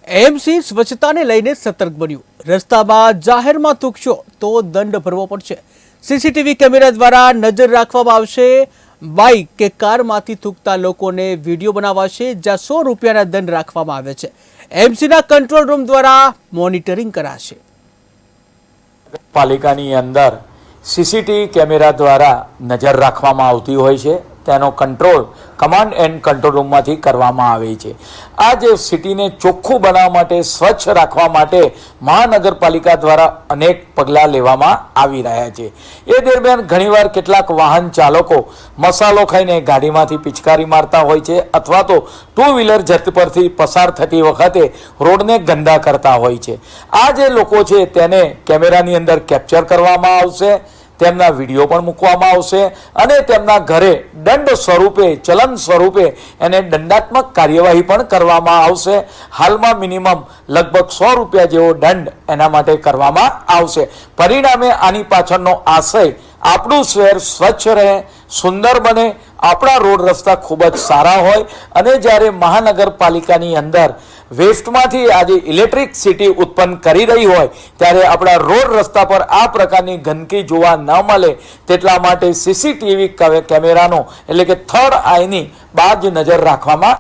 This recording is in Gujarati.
એએમસી સ્વચ્છતાને લઈને સતર્ક બન્યું। રસ્તામાં જાહેરમાં થૂંકશો તો દંડ ભરવો પડશે। સીસીટીવી કેમેરા દ્વારા નજર રાખવામાં આવશે। બાઇક કે કારમાંથી થૂંકતા લોકોને વિડીયો બનાવાશે, જ્યાં 100 રૂપિયાના દંડ રાખવામાં આવે છે। એએમસીના કંટ્રોલ રૂમ દ્વારા મોનિટરિંગ કરાશે। પાલિકાની અંદર સીસીટીવી કેમેરા દ્વારા નજર રાખવામાં આવતી હોય છે। તેનો કંટ્રોલ કમાન્ડ એન્ડ કંટ્રોલ રૂમમાંથી કરવામાં આવે છે। આ જે સિટીને ચોખ્ખું બનાવવા માટે, સ્વચ્છ રાખવા માટે મહાનગરપાલિકા દ્વારા અનેક પગલાં લેવામાં આવી રહ્યા છે। એ દરમિયાન ઘણીવાર કેટલાક વાહન ચાલકો મસાલો ખાઈને ગાડીમાંથી પિચકારી મારતા હોય છે, અથવા તો ટુ વ્હીલર જત પરથી પસાર થતી વખતે રોડને ગંદા કરતા હોય છે। આ જે લોકો છે તેને કેમેરાની અંદર કેપ્ચર કરવામાં આવશે, તેમના વિડીયો પણ મૂકવામાં આવશે અને તેમના ઘરે દંડ સ્વરૂપે, ચલન સ્વરૂપે એને દંડાત્મક કાર્યવાહી પણ કરવામાં આવશે। હાલમાં મિનિમમ લગભગ 100 રૂપિયા જેવો દંડ એના માટે કરવામાં આવશે। પરિણામે આની પાછળનો આશય આપણું શહેર સ્વચ્છ રહે, સુંદર બને, આપણા રોડ રસ્તા ખૂબ જ સારા હોય અને જ્યારે મહાનગરપાલિકાની અંદર વેસ્ટમાંથી આજે ઇલેક્ટ્રિક સિટી ઉત્પન્ન કરી રહી હોય ત્યારે આપણા રોડ રસ્તા પર આ પ્રકારની ગંદકી જોવા ન મળે તેટલા માટે સીસીટીવી કેમેરાનો એટલે કે થર્ડ આઈની બાજ નજર રાખવામાં